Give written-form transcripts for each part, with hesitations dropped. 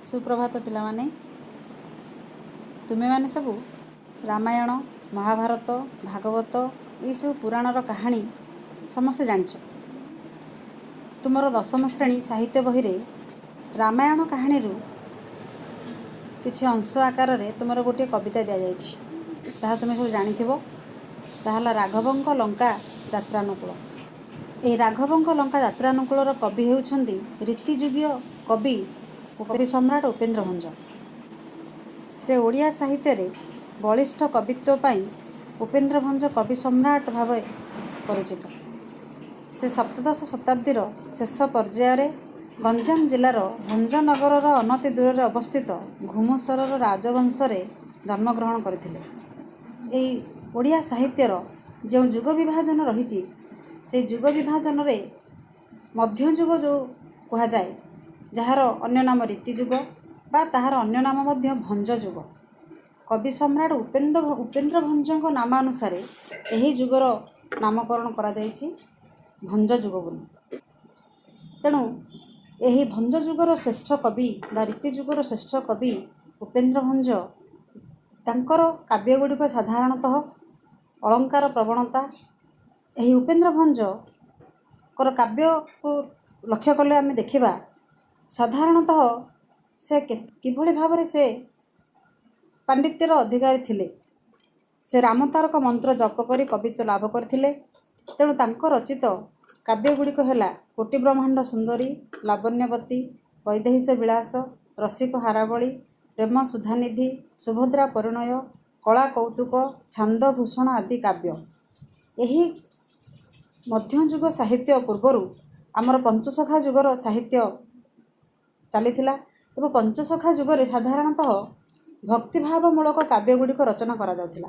सुप्रभात पिलामाने तुमे माने सबू रामायण महाभारत भागवत ये सब पुराणर कहानी समस्ते जानिछ। तुमर दशम श्रेणी साहित्य बही रे रामायण कहानी रु किछि अंश आकार रे तुमर गोटे कविता दिया जाइछि। ताहा तुमे सब जानिथिबो। ताहाला राघवंक लंका जत्रानुकूल। ए राघवंक लंका जत्रानुकूलर कवि हेउछन्ति रीतिजुगीय कवि कवि सम्राट उपेन्द्र भंज। से ओडिया साहित्य रे बलिष्ठ कवित्व पाई उपेन्द्र भंज कवि सम्राट भाव परिचित। से सप्तदश शताब्दीर शेष पर्यायर गंजाम जिलार भंजनगर अनति दूर अवस्थित घुमुसर राजवंश जन्मग्रहण करथिले। एई ओडिया साहित्यर जो जुग विभाजन रही से जुग विभाजन रे मध्ययुग जो कहा जाए जार अन्य नाम रीतिजुग बा ताहार अन्य नाम मध्य भंज जुग। कवि सम्राट उपेन्द्र भंजଙ୍କ नामानुसार यही जुगर नामकरण करा जाइछि भंज जुग बोली। तेणु यही भंज जुगर श्रेष्ठ कवि बा रीतिजुगर श्रेष्ठ कवि उपेन्द्र भंज तांकर काव्य गुड़िक साधारणतः अलंकार प्रवणता। यही उपेन्द्र भंज कर काव्य को लक्ष्य कले आम देखा साधारणतः से किभली भाव से पांडित्यर अधिकारी थिले। से रामतारक मंत्र जप करी कवित्व लाभ करथिले। तेणु तांको रचित काव्य गुड़िक है कोटि ब्रह्मांड सुंदरी, लावण्यवती, वैदेहिश विलास, रसिक हारावली, प्रेम सुधानिधि, सुभद्रा परिणय, कला कौतुक, छांद भूषण आदि काव्य। यही मध्ययुग साहित्य पूर्वर आमर पंचसखा जुगर साहित्य चलीथिला एवं पंचसखा जुगरे साधारणतः भक्तिभावमूलक काव्य गुड़िक रचना करा जाउथिला।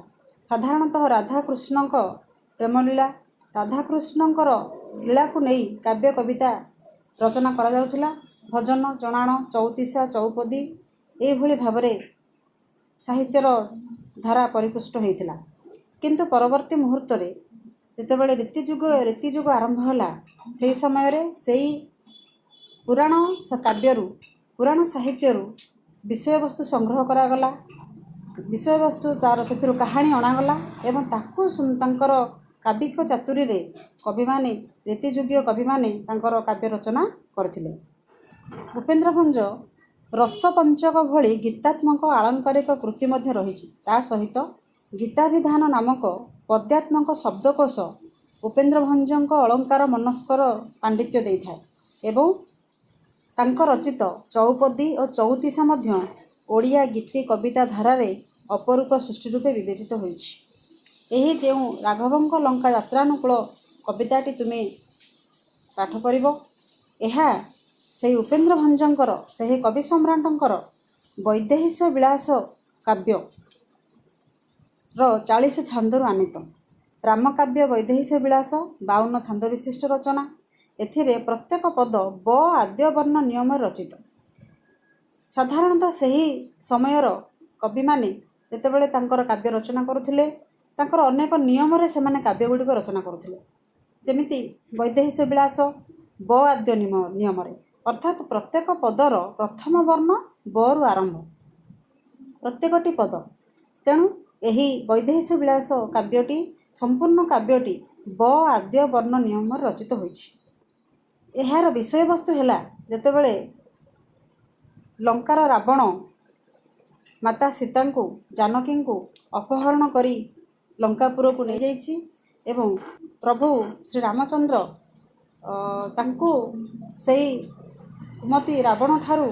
साधारणतः राधाकृष्ण प्रेमलीला राधाकृष्णकर लीला को नहीं काव्य कविता रचना करा जाउथिला। भजन जणाण चौतीसा चौपदी एभली भावरे साहित्यर धारा परिपुष्ट होइथिला। किंतु परवर्ती मुहूर्त रे जेतेबेले रीतिजुग आरंभ होला से समय रे सेई पुराण पुराण साहित्य विषय वस्तु संग्रह करागला। विषय वस्तु तार से कहानी अणागला एवं ताकू तांकर काव्यिक चातुरी रे कवि माने रीतिजुगीय कवि माने तांकर काव्य रचना करथिले। उपेन्द्र भंज रस पंचक भली गीतात्मक आलंकारिक कृति मध्य रही। ता सहित गीताभिधान नामक पद्यात्मक शब्दकोश उपेन्द्र भंजक अलंकार मनस्कर पांडित्य देइथाय एवं तांको रचित चौपदी और चौतीसा मध्य ओडिया गीति कविता धारारे अपरूप सृष्टि रूपे विवेचित होइछि। एही जेउ राघवंक लंका जत्रानुकूल कविताटी तुमे पाठ करिवो एहा से उपेन्द्र भंजंकर से कवि सम्राटंकर वैदेहिश विलास काव्य 40 छांदरु आनीत। रामकाव्य वैदेहिश विलास 52 छांद विशिष्ट रचना। एथिरे प्रत्येक पद ब आद्य वर्ण नियम रचित। साधारणतः सही समयर कवि माने जेतेबेले तांकर काव्य रचना करुथिले तांकर अनेक नियम रे सेमाने काव्य गुड़िक रचना करुथिले। जेमिति वैदेहिश विलास ब आद्य नियम रे अर्थात प्रत्येक पदर प्रथम वर्ण ब रु आरंभ प्रत्येकटी पद। तेणु यही वैदेहिश विलास काव्यटी संपूर्ण काव्यटी ब आद्य वर्ण नियम रचित होइछि। एहार विषय वस्तु है जेतेबेले लंकार रावण माता सीता को जानकी को अपहरण करी लंकापुर को नहीं जाइछि एवं प्रभु श्री रामचंद्र तांको सेई कुमती रावण ठारू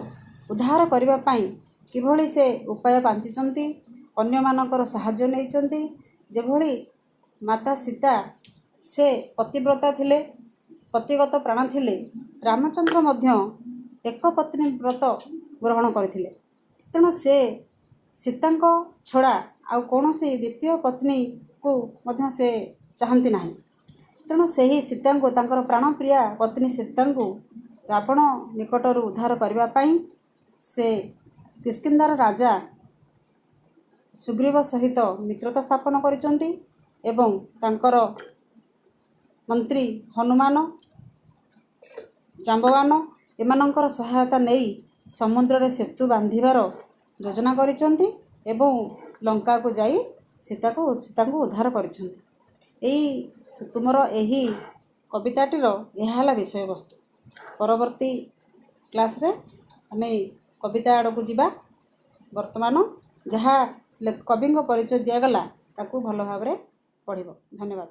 उद्धार करबा पाई किभली से उपाय पांचिचंती अन्य मानकर सहाय्य नैचंती। जेभली माता सीता से पतिव्रता थिले पतिगत प्राण थिले रामचंद्र मध्य एक पत्नी व्रत ग्रहण करथिले। तेणु से सीतांको छड़ा आ कौनसी द्वितीय पत्नी को मध्य से चाहती नहीं। तेणु से ही सीता को तांकर प्राणप्रिया पत्नी सीता को रावण निकटर उद्धार करबा पाई से किष्किंधार राजा सुग्रीव सहित मित्रता स्थापन करिसंती एवं तांकर मंत्री हनुमान जाम्बवान एमानंकर सहायता नहीं ସମୁଦ୍ରରେ ସେତୁ ବାନ୍ଧିବାର ଯୋଜନା କରିଛନ୍ତି ଏବଂ ଲଙ୍କାକୁ ଯାଇ ସୀତାଙ୍କୁ ଉଦ୍ଧାର କରିଛନ୍ତି। ତୁମର ଏହି କବିତାଟିର ଏହା ହେଲା ବିଷୟବସ୍ତୁ। ପରବର୍ତ୍ତୀ କ୍ଲାସ୍ରେ ଆମେ କବିତା ଆଡ଼କୁ ଯିବା। ବର୍ତ୍ତମାନ ଯାହା କବିଙ୍କ ପରିଚୟ ଦିଆଗଲା ତାକୁ ଭଲ ଭାବରେ ପଢ଼ିବ। ଧନ୍ୟବାଦ।